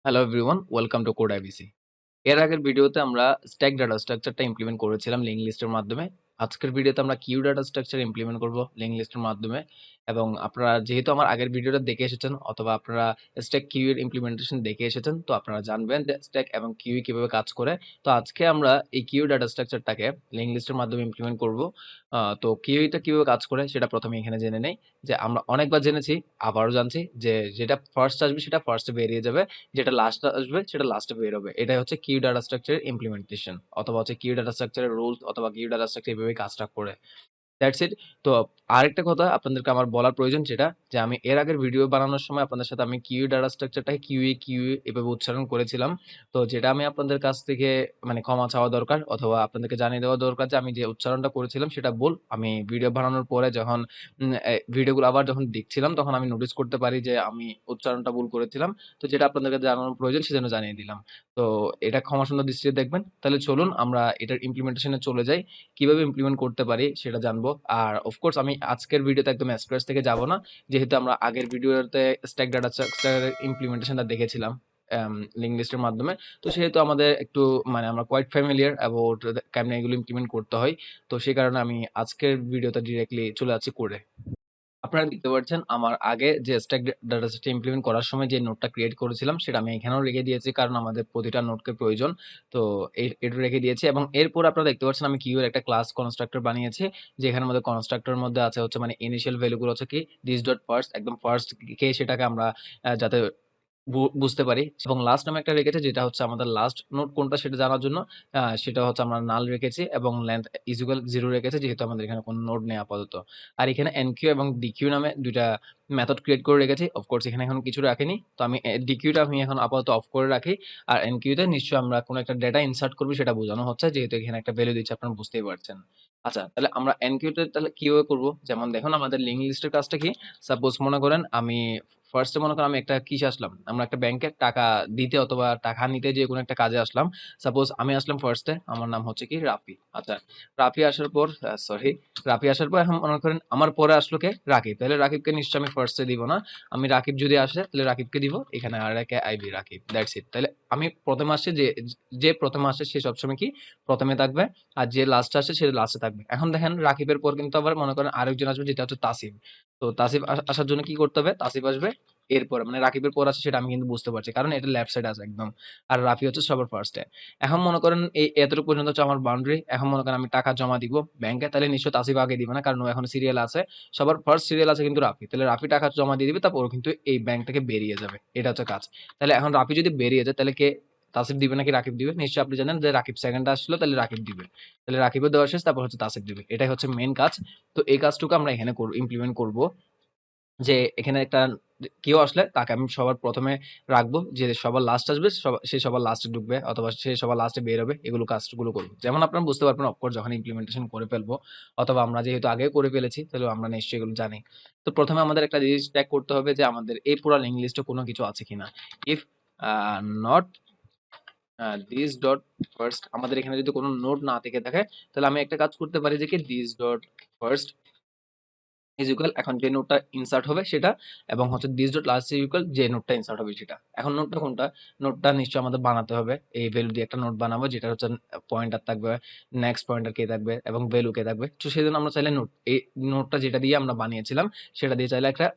Hello everyone, welcome to code IBC. এর আগের ভিডিওতে আমরা স্ট্যাক ডাটা স্ট্রাকচারটা ইমপ্লিমেন্ট করেছিলাম লিঙ্ক লিস্টের মাধ্যমে। আজকের ভিডিওতে আমরা কিউ ডাটা স্ট্রাকচার ইমপ্লিমেন্ট করব লিঙ্ক লিস্টের মাধ্যমে। এবং আপনারা যেহেতু আমার আগের ভিডিওটা দেখে এসেছেন অথবা আপনারা স্ট্যাক কিউ এর ইমপ্লিমেন্টেশন দেখে এসেছেন, তো আপনারা জানবেন যে স্ট্যাক এবং কিউ কিভাবে কাজ করে। তো আজকে আমরা এই কিউ ডাটা স্ট্রাকচারটাকে লিঙ্ক লিস্টের মাধ্যমে ইমপ্লিমেন্ট করব। তো কিউটা কিভাবে কাজ করে সেটা প্রথমে এখানে জেনে নেই। যে আমরা অনেকবার জেনেছি, আবারও জানছি যে যেটা ফার্স্ট আসবে সেটা ফার্স্টে বেরিয়ে যাবে, যেটা লাস্ট আসবে সেটা লাস্টে বের হবে। এটাই হচ্ছে কিউ ডাটা স্ট্রাকচারের ইমপ্লিমেন্টেশন অথবা হচ্ছে কিউ ডাটা স্ট্রাকচারের রুলস অথবা কিউ ডাটা স্ট্রাকচার এভাবে কাজটা করে। That's it. তো আরেকটা কথা আপনাদেরকে আমার বলার প্রয়োজন, যেটা যে আমি এর আগের ভিডিও বানানোর সময় আপনাদের সাথে আমি কিউ ডাটা স্ট্রাকচারটাকে কিউ এভাবে উচ্চারণ করেছিলাম। তো যেটা আমি আপনাদের কাছ থেকে মানে ক্ষমা চাওয়া দরকার অথবা আপনাদেরকে জানিয়ে দেওয়া দরকার যে আমি যে উচ্চারণটা করেছিলাম সেটা ভুল। আমি ভিডিও বানানোর পরে যখন ভিডিওগুলো আবার যখন দেখছিলাম তখন আমি নোটিস করতে পারি যে আমি উচ্চারণটা ভুল করেছিলাম। তো যেটা আপনাদেরকে জানানোর প্রয়োজন সেজন্য জানিয়ে দিলাম। তো এটা ক্ষমাসুন্দর দৃষ্টিতে দেখবেন। তাহলে চলুন আমরা এটার ইমপ্লিমেন্টেশনে চলে যাই। কিভাবে ইমপ্লিমেন্ট করতে পারি সেটা জানবো। আর অফকোর্স আমি আজকের ভিডিওতে একদম স্ক্র্যাচ থেকে যাব না। যেহেতু আমরা আগের ভিডিওতে স্ট্যাক ডাটা স্ট্রাকচারের ইমপ্লিমেন্টেশনটা দেখেছিলাম লিঙ্ক লিস্টের মাধ্যমে। তো সেহেতু আমাদের একটু মানে আমরা কোয়াইট ফ্যামিলিয়ার অ্যাবাউট কেমনে এগুলো ইমপ্লিমেন্ট করতে হয়। তো সেই কারণে আমি আজকের ভিডিওতে ডিরেক্টলি চলে যাচ্ছি কোডে। আপনারা দেখতে পাচ্ছেন আমার আগে যে স্ট্যাক ডাটা সেটটা ইমপ্লিমেন্ট করার সময় যে নোটটা ক্রিয়েট করেছিলাম সেটা আমি এখানেও রেখে দিয়েছি, কারণ আমাদের প্রতিটা নোটকে প্রয়োজন। তো এটা রেখে দিয়েছি এবং এরপর আপনারা দেখতে পাচ্ছেন আমি কিউ এর একটা ক্লাস কনস্ট্রাক্টর বানিয়েছি, যেখানের মধ্যে কনস্ট্রাক্টরের মধ্যে আছে হচ্ছে মানে ইনিশিয়াল ভ্যালুগুলো হচ্ছে কি দিস ডট ফার্স্ট, একদম ফার্স্ট কে সেটাকে আমরা যাতে বুঝতে পারি, এবং লাস্ট নামে একটা রেখেছি যেটা হচ্ছে আমাদের লাস্ট নোড কোনটা সেটা জানার জন্য। সেটা হচ্ছে আমরা নাল রেখেছি এবং লেন্থ ইজ ইকুয়াল 0 রেখেছি, যেহেতু আমাদের এখানে কোনো নোড নেই আপাতত। আর এখানে এনকিউ এবং ডিকিউ নামে ২ টা মেথড ক্রিয়েট করে রেখেছি। অফকোর্স এখানে এখন কিছু রাখিনি। তো আমি ডিকিউটা আমি এখন আপাতত অফ করে রাখি। আর এনকিউতে নিশ্চয়ই আমরা কোনো একটা ডেটা ইনসার্ট করব সেটা বোঝানো হচ্ছে, যেহেতু এখানে একটা ভ্যালু দিচ্ছি আপনারা বুঝতেই পারছেন। আচ্ছা, তাহলে আমরা এনকিউতে তাহলে কিভাবে করব? যেমন দেখুন আমাদের লিঙ্ক লিস্টের কাজটা কি? সাপোজ মনে করেন আমি ফার্স্টে মনে করেন আমি একটা কিসে আসলাম, আমরা একটা ব্যাংকে টাকা দিতে অথবা টাকা নিতে যে কোনো একটা কাজে আসলাম। সাপোজ আমি আসলাম ফার্স্টে, আমার নাম হচ্ছে কি রাফি। আচ্ছা, রাফি আসার পর সরি রাফি আসার পর এখন মনে করেন আমার পরে আসলো কে? রাকিব। তাহলে রাকিবকে নিশ্চয়ই আমি ফার্স্টে দিব না। আমি রাকিব যদি আসে তাহলে রাকিবকে দিব, এখানে আর একে আইবি রাকিব, দ্যাটস ইট। তাহলে আমি প্রথমে আসছে যে যে প্রথমে আসে সে সবসময় কি প্রথমে থাকবে, আর যে লাস্টে আসে সে লাস্টে থাকবে। এখন দেখেন রাকিবের পর কিন্তু আবার মনে করেন আরেকজন আসবে, যেটা হচ্ছে তাসিফ। তো তাসিফ আসার জন্য কি করতে হবে? তাসিফ আসবে এরপরে, মানে রাকিবের পর আছে সেটা আমি কিন্তু বুঝতে পারছি, কারণ এটা লেফট সাইড আছে একদম। আর রাফি হচ্ছে সবার ফার্স্টে। এখন মনে করেন এই এতটুকু পর্যন্ত হচ্ছে আমার বাউন্ডারি। এখন মনে করেন আমি টাকা জমা দিব ব্যাংকে, তাহলে নিশ্চয়ই তাসিফ আগে দিবে না, কারণ ও এখন সিরিয়াল আছে। সবার ফার্স্ট সিরিয়াল আছে কিন্তু রাফি। তাহলে রাফি টাকা জমা দিয়ে দিবে, তারপর ও কিন্তু এই ব্যাংক থেকে বেরিয়ে যাবে। এটা হচ্ছে কাজ। তাহলে এখন রাফি যদি বেরিয়ে যায় তাহলে কে? তাসিফ দিবে নাকি রাকিব দিবে? নিশ্চয়ই আপনি জানেন যে রাকিব সেকেন্ড আসলো, তাহলে রাকিব দিবে। তাহলে রাকিবের দেওয়া শেষ, তারপর হচ্ছে তাসিফ দিবে। এটাই হচ্ছে মেইন কাজ। তো এই কাজটুকু আমরা এখানে ইমপ্লিমেন্ট করব। যে এখানে একটা কেউ আসলে তাকে আমি সবার প্রথমে রাখবো, যে সবার লাস্ট আসবে সে সবার লাস্টে ঢুকবে অথবা সে সবার লাস্টে বের হবে, এগুলো কাজগুলো করবো। যেমন আপনারা বুঝতে পারবেন অফকোর্স যখন ইমপ্লিমেন্টেশন করে ফেলবো, অথবা আমরা যেহেতু আগে করে ফেলেছি তাহলে আমরা নিশ্চয়ই এগুলো জানি। তো প্রথমে আমাদের একটা জিনিস চেক করতে হবে যে আমাদের এই পুরো লিঙ্ক লিস্টে কোনো কিছু আছে কিনা। If not this dot first, আমাদের এখানে যদি কোনো নোট না থেকে থাকে তাহলে আমি একটা কাজ করতে পারি যে কি this dot first is equal, এখন যে নোটটা ইনসার্ট হবে সেটা, এবং হচ্ছে this dot last is equal যে নোটটা ইনসার্ট হবে সেটা। এখন নোটটা কোনটা? নোটটা নিশ্চয়ই আমাদের বানাতে হবে। এই ভ্যালু দিয়ে একটা নোট বানাবো, যেটা হচ্ছে পয়েন্টার থাকবে, নেক্সট পয়েন্টার কে থাকবে এবং ভ্যালু কে থাকবে। তো সেই জন্য আমরা চাইলে নোট এই নোটটা যেটা দিয়ে আমরা বানিয়েছিলাম সেটা দিয়ে চাইলে একটা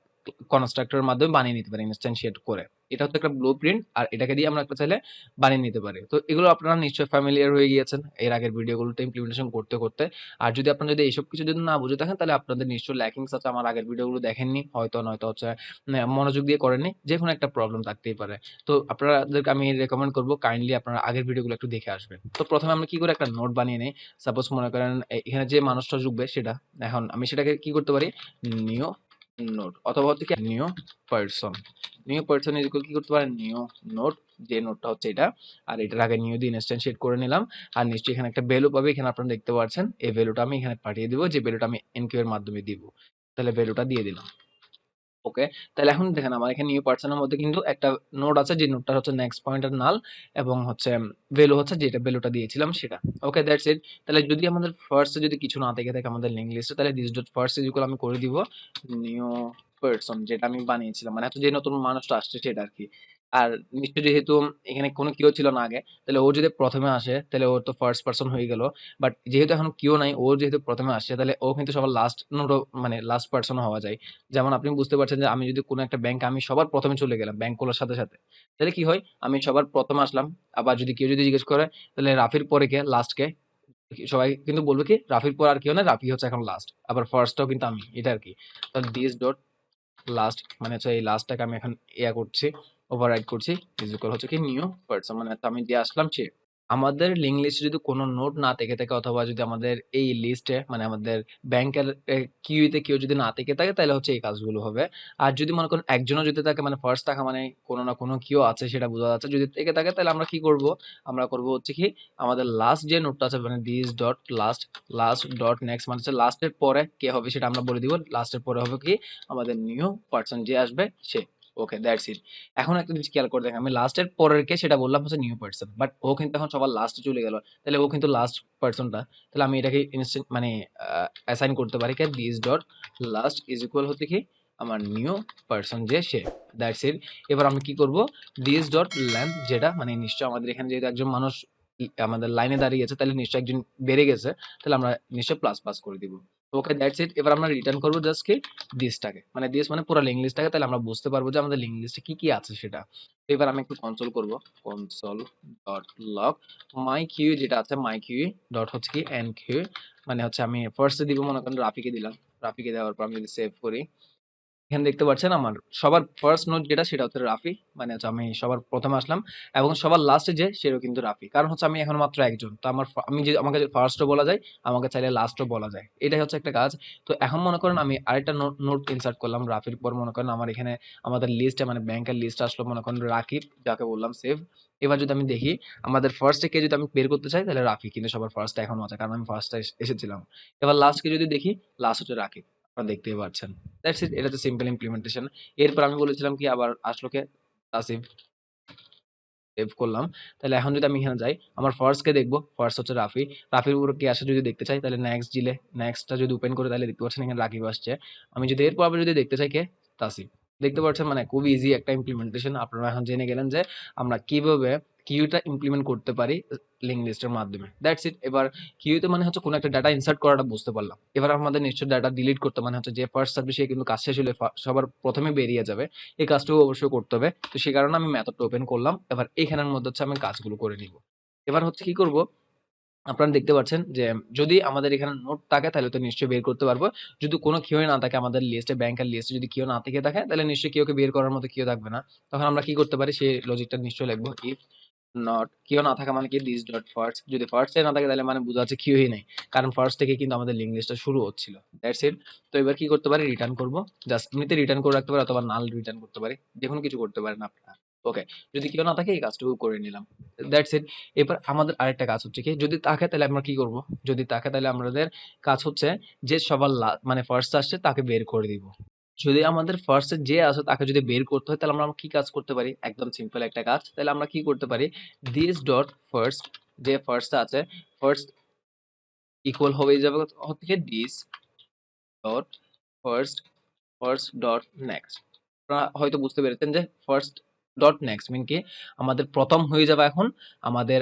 কনস্ট্রাক্টরের মাধ্যমে বানিয়ে নিতে পারি ইনস্ট্যান্সিয়েট করে। এটা হচ্ছে একটা ব্লু প্রিন্ট, আর এটাকে দিয়ে আমরা একটা চাইলে বানিয়ে নিতে পারি। তো এগুলো আপনারা নিশ্চয়ই ফ্যামিলিয়ার হয়ে গিয়েছেন এর আগের ভিডিওগুলোতে ইমপ্লিমেন্টেশন করতে করতে। আর যদি আপনারা যদি এইসব কিছু যদি না বুঝে থাকেন তাহলে আপনাদের নিশ্চয়ই ল্যাকিংস আছে, আমার আগের ভিডিওগুলো দেখেননি হয়তো, নয়তো হচ্ছে মনোযোগ দিয়ে করেননি, যে কোনো একটা প্রবলেম থাকতেই পারে। তো আপনাদেরকে আমি রেকমেন্ড করবো কাইন্ডলি আপনারা আগের ভিডিওগুলো একটু দেখে আসবেন। তো প্রথমে আমরা কি করে একটা নোট বানিয়ে নিই। সাপোজ মনে করেন এখানে যে মানুষটা ঢুকবে সেটা, এখন আমি সেটাকে কি করতে পারি? নিউ নোট, অথবা হচ্ছে কি new person. New person is equal কি করতে পারেন? নিউ নোট, যে নোটটা হচ্ছে এটা। আর এটার আগে নিউ দিয়ে ইনস্ট্যান্সিয়েট করে নিলাম। আর নিশ্চয়ই এখানে একটা ভ্যালু পাবে, এখানে আপনারা দেখতে পাচ্ছেন। এই ভ্যালুটা আমি এখানে পাঠিয়ে দিব, যে ভ্যালুটা আমি এনকিউ এর মাধ্যমে দিব। তাহলে ভ্যালুটা দিয়ে দিলাম। ওকে, তাহলে এখন দেখেন আমার এখানে নিউ পার্সনের মধ্যে কিন্তু একটা নোড আছে, যে নোডটা হচ্ছে নেক্সট পয়েন্টার নাল, এবং হচ্ছে ভ্যালু হচ্ছে যেটা ভ্যালুটা দিয়েছিলাম সেটা। ওকে, দ্যাটস ইট। তাহলে যদি আমাদের ফার্স্টে যদি কিছু না থেকে থাকে আমাদের লিঙ্ক লিস্টে, তাহলে this dot first is equal আমি করে দিব নিউ পার্সন, যেটা আমি বানিয়েছিলাম, মানে হচ্ছে যে নতুন মানুষটা আসছে সেটা আর কি। আর নিশ্চয়ই যেহেতু এখানে কোনো কিউ ছিল না আগে, তাহলে ও যদি প্রথমে আসে তাহলে ও তো ফার্স্ট পারসন হয়ে গেল। বাট যেহেতু এখন কিউ নাই, ও যেহেতু প্রথমে আসছে তাহলে ও কিন্তু সবার লাস্ট নোটও মানে লাস্ট পারসন হওয়া যায়। যেমন আপনি বুঝতে পারছেন যে আমি যদি কোনো একটা ব্যাংকে আমি সবার প্রথমে চলে গেলাম ব্যাংক খোলার সাথে সাথে, তাহলে কি হয়, আমি সবার প্রথমে আসলাম। আবার যদি কেউ যদি জিজ্ঞেস করে তাহলে রাফির পরে কে লাস্ট কে, সবাই কিন্তু বলবে কি রাফির পর আর কেউ না, রাফি হচ্ছে এখন লাস্ট, আবার ফার্স্টটাও কিন্তু আমি, এটা আর কি। তাহলে দিস ডট লাস্ট মানে হচ্ছে এই লাস্টটাকে আমি এখন ইয়া করছি, ওভাররাইড করছি, ইজ ইকুয়াল হচ্ছে কি নিউ পারসন, মানে হচ্ছে আমি যে আসলাম সে। আমাদের লিঙ্ক লিস্টে যদি কোনো নোট না থেকে থাকে, অথবা যদি আমাদের এই লিস্টে মানে আমাদের ব্যাংকের কিউতে কেউ যদি না থেকে থাকে, তাহলে হচ্ছে এই কাজগুলো হবে। আর যদি মনে করেন একজনও যদি থাকে, মানে ফার্স্ট থাকা মানে কোনো না কোনো কিউ আছে সেটা বোঝা যাচ্ছে, যদি থেকে থাকে তাহলে আমরা কি করব, আমরা করব হচ্ছে কি আমাদের লাস্ট যে নোটটা আছে মানে this dot last, last dot next মানে হচ্ছে লাস্টের পরে কে হবে সেটা আমরা বলে দিব, লাস্টের পরে হবে কি আমাদের নিউ পারসন যে আসবে সে। Okay that's it. এখন একটা জিনিস খেয়াল করে দেখেন, আমি লাস্টের পরের কে সেটা বললাম হচ্ছে নিউ পারসন, বাট ও কিন্তু এখন সবার লাস্টে চলে গেল, তাহলে ও কিন্তু লাস্ট পারসনটা। তাহলে আমি এটাকে ইনস্ট্যান্ট মানে অ্যাসাইন করতে পারি কি this dot last is equal হচ্ছে কি আমার নিউ পারসন যে সে। That's it. এবার আমি কি করব, দিস ডট লেন্থ যেটা মানে নিশ্চয় আমাদের এখানে যেহেতু একজন মানুষ আমাদের লাইনে দাঁড়িয়ে আছে, তাহলে নিশ্চয় একজন বেড়ে গেছে, তাহলে আমরা নিশ্চয় প্লাস প্লাস করে দিব। Okay that's it. এবার আমরা রিটার্ন করবো জাস্ট কি দিসটাকে, মানে দিস মানে পুরো লিঙ্ক লিস্টটাকে, তাহলে আমরা বুঝতে পারবো যে আমাদের লিঙ্ক লিস্টে কি কি আছে সেটা। তো এবার আমি একটু কনসোল করব, কনসোল ডট লগ মাই কিউ যেটা আছে, মাই কিউ ডট হচ্ছে কি এন কিউ, মানে হচ্ছে আমি ফার্স্টে দিব মনে করেন রাফিকে দিলাম, রাফিকে দেওয়ার পর আমি যদি সেভ করি, এখানে দেখতে পাচ্ছেন আমার সবার ফার্স্ট নোট যেটা সেটা হচ্ছে রাফি, মানে হচ্ছে আমি সবার প্রথমে আসলাম, এবং সবার লাস্টে যে সেও কিন্তু রাফি, কারণ হচ্ছে আমি এখন মাত্র একজন, তো আমার আমি যে আমাকে ফার্স্টও বলা যায়, আমাকে চাইলে লাস্টও বলা যায়, এটাই হচ্ছে একটা কাজ। তো এখন মনে করেন আমি আরেকটা নোট নোট ইনসার্ট করলাম রাফির পর, মনে করেন আমার এখানে আমাদের লিস্টে মানে ব্যাংকের লিস্ট আসলো মনে করেন রাকিব, যাকে বললাম সেভ। এবার যদি আমি দেখি আমাদের ফার্স্টে কে যদি আমি বের করতে চাই তাহলে রাফি কিন্তু সবার ফার্স্টে এখনো আছে, কারণ আমি ফার্স্টে এসেছিলাম। এবার লাস্টকে যদি দেখি, লাস্ট হচ্ছে রাকিব, আপনারা দেখতেই পাচ্ছেন। দ্যাটস ইট, এটা হচ্ছে সিম্পল ইমপ্লিমেন্টেশন। এরপর আমি বলেছিলাম কি আবার আসলো কে আসিফ, সেভ করলাম। তাহলে এখন যদি আমি এখানে যাই, আমার ফার্স্ট কে দেখবো, ফার্স্ট হচ্ছে রাফি, রাফির উপর কি আসে যদি দেখতে চাই তাহলে নেক্সট দিলে, নেক্সটটা যদি ওপেন করে তাহলে দেখতে পাচ্ছেন এখানে রাকিব আসছে। আমি যদি এরপর আবার যদি দেখতে চাই কে, তাসিফ, দেখতে পাচ্ছেন মানে খুব ইজি একটা ইমপ্লিমেন্টেশন। আপনারা এখন জেনে গেলেন যে আমরা কিভাবে কিউটা ইমপ্লিমেন্ট করতে পারি লিঙ্ক লিস্টের মাধ্যমে। That's it. এবার কিউতে মানে হচ্ছে কোনো একটা ডাটা ইনসার্ট করাটা বুঝতে পারলাম। এবার আমাদের নিশ্চয় ডাটা ডিলিট করতে, মানে হচ্ছে যে ফার্স্ট সার্ভিস সে কিন্তু কাজ শেষ হলে সবার প্রথমে বেরিয়ে যাবে, এই কাজটাও অবশ্যই করতে হবে। তো সেই কারণে আমি মেথডটা ওপেন করলাম। এবার এখানের মধ্যে হচ্ছে আমি কাজগুলো করে নিব। এবার হচ্ছে কি করব, আপনারা দেখতে পাচ্ছেন যে যদি আমাদের এখানে নোট থাকে তাহলে তো নিশ্চয়ই বের করতে পারবো। যদি কোনো কিউই না থাকে আমাদের লিস্টে, ব্যাংকের লিস্টে যদি কিউ না থেকে থাকে তাহলে নিশ্চয়ই কিউকে বের করার মতো কিউ থাকবে না। তখন আমরা কি করতে পারি সেই লজিকটা নিশ্চয়ই লিখবো, ইফ নট কিউ না থাকা মানে কি দিস ডট ফার্স্ট, যদি ফার্স্ট এ না থাকে তাহলে মানে বোঝা যাচ্ছে কিউই নেই, কারণ ফার্স্ট থেকে কিন্তু আমাদের লিঙ্ক লিস্টটা শুরু হচ্ছিল। That's it. তো এবার কি করতে পারি, রিটার্ন করব, জাস্ট এমনিতে রিটার্ন করে রাখতে পারি অথবা নাল রিটার্ন করতে পারি, যে কোনো কিছু করতে পারেন আপনারা। ওকে, যদি কেউ না থাকে এই কাজটুকু করে নিলাম। That's it. এবার আমাদের আরেকটা কাজ হচ্ছে কি, যদি থাকে তাহলে আমরা কি করব, যদি থাকে তাহলে আমাদের কাজ হচ্ছে যে সবার মানে ফার্স্ট আসছে তাকে বের করে দিব। যদি আমাদের ফার্স্ট এ যে আছে তাকে যদি বের করতে হয় তাহলে আমরা কি কাজ করতে পারি, একদম সিম্পল একটা কাজ। তাহলে আমরা কি করতে পারি, দিস ডট ফার্স্ট, যে ফার্স্ট আছে ফার্স্ট ইকুয়াল হয়ে যাবে হচ্ছে this dot first, first dot next. আপনারা হয়তো বুঝতে পেরেছেন যে ফার্স্ট ডট নেক্সট মিন কি আমাদের প্রথম হয়ে যাবে এখন আমাদের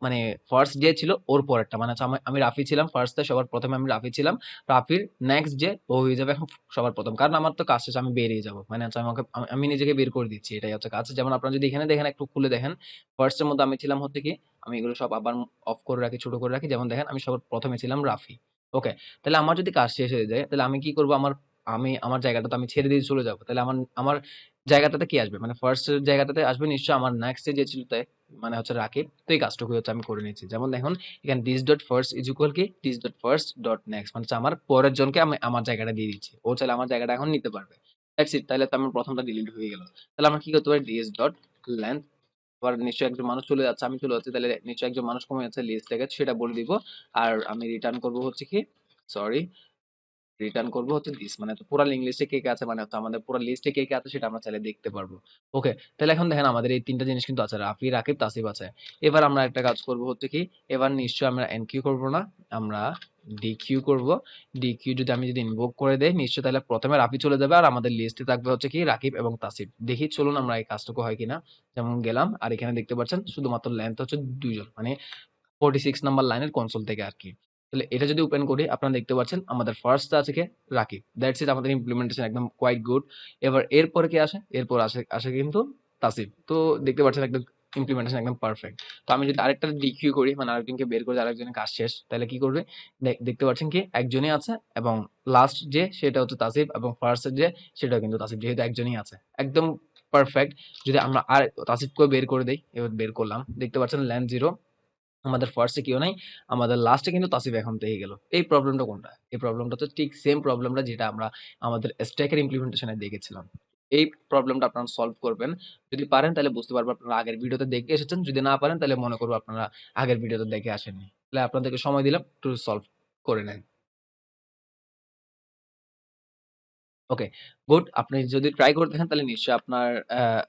মানে ফার্স্ট যে ছিল ওর পরেরটা, মানে হচ্ছে আমি রাফি ছিলাম ফার্স্টে, সবার প্রথমে আমি রাফি ছিলাম, রাফির নেক্সট যে ও হয়ে যাবে এখন সবার প্রথম, কারণ আমার তো কাজ শেষে আমি বেরিয়ে যাব, মানে হচ্ছে আমাকে আমি নিজেকে বের করে দিচ্ছি, এটাই হচ্ছে কাজ। যেমন আপনারা যদি এখানে দেখেন একটু খুলে দেখেন, ফার্স্টের মধ্যে আমি ছিলাম হচ্ছে কি, আমি এগুলো সব আবার অফ করে রাখি, ছোট করে রাখি, যেমন দেখেন আমি সবার প্রথমে ছিলাম রাফি। ওকে, তাহলে আমার যদি কাজ শেষ হয়ে যায় তাহলে আমি কি করব, আমার জায়গাটা তো আমি ছেড়ে দিয়ে চলে যাবো। তাহলে আমার আমার জায়গাটাতে কি আসবে? মানে ফার্স্ট এর জায়গাটাতে আসবে নিশ্চয়ই আমার নেক্সট এ যে ছিল মানে হচ্ছে রাকিব। তো এই কাজটুকুই হচ্ছে আমি করে নিচ্ছি। যেমন দেখুন এখানে this dot first is equal কি this dot first dot next, মানে হচ্ছে আমার পরের জনকে আমি আমার জায়গাটা দিয়ে দিচ্ছি। ও চাইলে আমার জায়গাটা এখন নিতে পারবে। That's it. তাহলে তো আমার প্রথমটা ডিলিট হয়ে গেল। তাহলে আমরা কি করতে পারি, this ডট লেংথ, আবার নিশ্চয়ই একজন মানুষ চলে যাচ্ছে, আমি চলে যাচ্ছি, তাহলে নিশ্চয়ই একজন মানুষ কমে যাচ্ছে লিস্ট থেকে সেটা বলে দিব। আর আমি রিটার্ন করব হচ্ছে কি, সরি, রিটার্ন করবো হচ্ছে দিস, মানে পুরা লিঙ্ক লিস্টে কে কে আছে, মানে হচ্ছে আমাদের পুরা লিস্টে কে কে আছে সেটা আমরা চাইলে দেখতে পারবো। ওকে, তাহলে এখন দেখেন আমাদের এই তিনটা জিনিস কিন্তু আছে, রাফি, রাকিব, তাসিফ আছে। এবার আমরা একটা কাজ করব হচ্ছে কি, এবার নিশ্চয়ই আমরা এনকিউ করব না, আমরা ডিকিউ করব। ডিকিউ যদি আমি যদি ইনভোক করে দেই নিশ্চয়ই, তাহলে প্রথমে রাফি চলে যাবে আর আমাদের লিস্টে থাকবে হচ্ছে কি রাকিব এবং তাসিফ। দেখি চলুন আমরা এই কাজটুকু হয় কিনা। যেমন গেলাম আর এখানে দেখতে পাচ্ছেন শুধুমাত্র লেন্থ হচ্ছে 2 জন, মানে 46 নাম্বার লাইনের কনসোল থেকে আরকি। তাহলে এটা যদি ওপেন করি আপনারা দেখতে পাচ্ছেন আমাদের ফার্স্ট আছে কে? রাকিব। দ্যাটস ইট, আমাদের ইমপ্লিমেন্টেশন একদম কোয়াইট গুড। এবার এরপরে কে আসে? এরপর আসে কিন্তু তাসিফ। তো দেখতে পাচ্ছেন একদম ইমপ্লিমেন্টেশন একদম পারফেক্ট। তো আমি যদি আরেকটা ডিকিউ করি, মানে আরেকজনকে বের করে আরেকজনের কাজ শেষ, তাহলে কি করবে? দেখতে পাচ্ছেন কি একজনই আছে এবং লাস্ট যে সেটা হচ্ছে তাসিফ এবং ফার্স্ট এর যে সেটাও কিন্তু তাসিফ, যেহেতু একজনই আছে। একদম পারফেক্ট। যদি আমরা আর তাসিফকেও বের করে দেই, এবার বের করলাম। দেখতে পাচ্ছেন ল্যান্ড 0, আমাদের ফার্স্টে কেউ নাই, আমাদের লাস্টে কিন্তু তাসিফ এখন থেকে গেল। এই প্রবলেমটা কোনটা? এই প্রবলেমটা হচ্ছে ঠিক সেম প্রবলেমটা যেটা আমরা আমাদের স্ট্যাকের ইমপ্লিমেন্টেশনে দেখেছিলাম। এই প্রবলেমটা আপনারা সলভ করবেন। যদি পারেন তাহলে বুঝতে পারবেন আপনারা আগের ভিডিওতে দেখে এসেছেন। যদি না পারেন তাহলে মনে করব আপনারা আগের ভিডিওতে দেখে আসেননি। তাহলে আপনাদেরকে সময় দিলাম একটু সলভ করে নেন। ওকে, গুড। আপনি যদি ট্রাই করে দেখেন তাহলে নিশ্চয়ই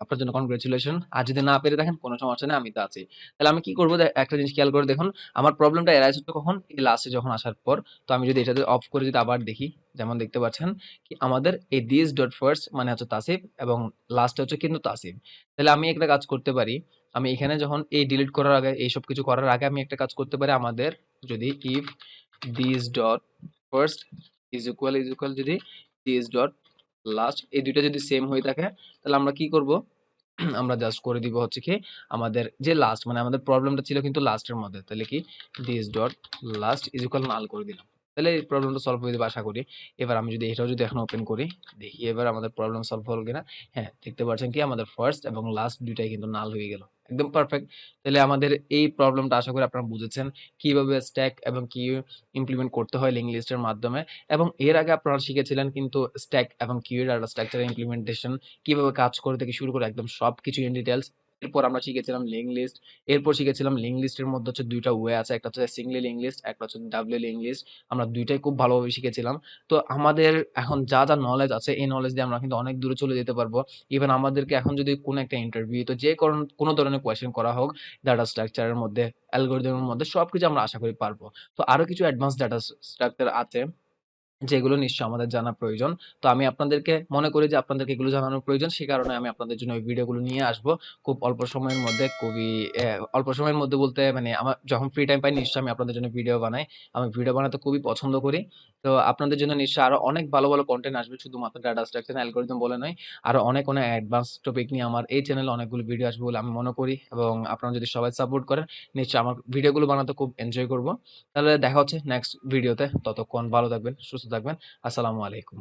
আপনার জন্য কনগ্রাচুলেশন। আর যদি না পেরে দেখেন কোনো সমস্যা নেই, আমি তো আছি। তাহলে আমি কি করব, একটা জিনিস খেয়াল করে দেখুন, আমার প্রবলেমটা এরাইজ হচ্ছে কখন? এই লাস্টে যখন আসার পর। তো আমি যদি এটাতে অফ করে যদি আবার দেখি, যেমন দেখতে পাচ্ছেন কি আমাদের এই this ডট ফার্স্ট মানে হচ্ছে তাসিফ এবং লাস্টে হচ্ছে কিন্তু তাসিফ। তাহলে আমি একটা কাজ করতে পারি, আমি এখানে যখন এই ডিলিট করার আগে, এইসব কিছু করার আগে আমি একটা কাজ করতে পারি, আমাদের যদি if this dot first is equal যদি this ডট লাস্ট এই দুইটা যদি সেম হয়ে থাকে, তাহলে আমরা কি করব? আমরা জাস্ট করে দিব হচ্ছে কি আমাদের যে লাস্ট, মানে আমাদের প্রবলেমটা ছিল কিন্তু লাস্টের মধ্যে, তাহলে কি this dot last is equal null করে দিলাম। তাহলে এই প্রবলেমটা সলভ হয়ে যাবে আশা করি। এবার আমি যদি এটাও যদি এখন ওপেন করি, দেখি এবার আমাদের প্রবলেম সলভ হলো কিনা। হ্যাঁ, দেখতে পাচ্ছেন কি আমাদের ফার্স্ট এবং লাস্ট দুইটাই কিন্তু নাল হয়ে গেল, একদম পারফেক্ট। তাহলে আমাদের এই প্রবলেমটা আশা করি আপনারা বুঝেছেন কিভাবে স্ট্যাক এবং কি ইমপ্লিমেন্ট করতে হয় লিঙ্ক লিস্টের মাধ্যমে। এবং এর আগে আপনারা শিখেছিলেন কিন্তু স্ট্যাক এবং কিউ ডাটা স্ট্রাকচার ইমপ্লিমেন্টেশন কিভাবে কাজ করে থেকে শুরু করে একদম সবকিছু ইন ডিটেইলস। এরপর আমরা শিখেছিলাম লিঙ্ক লিস্ট। এরপর শিখেছিলাম লিঙ্ক লিস্টের মধ্যে হচ্ছে ২ টা ওয়ে আছে। একটা হচ্ছে সিঙ্গলি লিঙ্ক লিস্ট, একটা হচ্ছে ডাবলি লিঙ্ক লিস্ট। আমরা ২ টাই খুব ভালোভাবে শিখেছিলাম। তো আমাদের এখন যা নলেজ আছে এই নলেজ দিয়ে আমরা কিন্তু অনেক দূরে চলে যেতে পারবো। ইভেন আমাদেরকে এখন যদি কোনো একটা ইন্টারভিউ তো যে কোনো ধরনের কোয়েশ্চেন করা হোক, ডাটা স্ট্রাকচার এর মধ্যে, অ্যালগরিদম এর মধ্যে সবকিছু আমরা আশা করি পারবো। তো আরো কিছু অ্যাডভান্স ডাটা স্ট্রাকচার আছে যেগুলো নিশ্চয়ই আমাদের জানা প্রয়োজন। তো আমি আপনাদেরকে মনে করি যে আপনাদেরকে এগুলো জানানোর প্রয়োজন। সে কারণে আমি আপনাদের জন্য ওই ভিডিওগুলো নিয়ে আসবো। খুব অল্প সময়ের মধ্যে, খুবই অল্প সময়ের মধ্যে বলতে মানে আমার যখন ফ্রি টাইম পাই নিশ্চয়ই আমি আপনাদের জন্য ভিডিও বানাই। আমি ভিডিও বানাতে খুবই পছন্দ করি। তো আপনাদের জন্য নিশ্চয়ই আরো অনেক ভালো কনটেন্ট আসবে, শুধুমাত্র ডাটা স্ট্রাকচার, অ্যালগরিদম বলে নয়। আরো অনেক অ্যাডভান্স টপিক নিয়ে আমার এই চ্যানেলে অনেকগুলো ভিডিও আসবে বলে আমি মনে করি, এবং আপনারা যদি সবাই সাপোর্ট করেন নিশ্চয়ই আমার ভিডিওগুলো বানাতে খুব এনজয় করব। তাহলে দেখা হচ্ছে নেক্সট ভিডিওতে। ততক্ষণ ভালো থাকবেন, সুস্থ থাকবেন। আসসালামু আলাইকুম।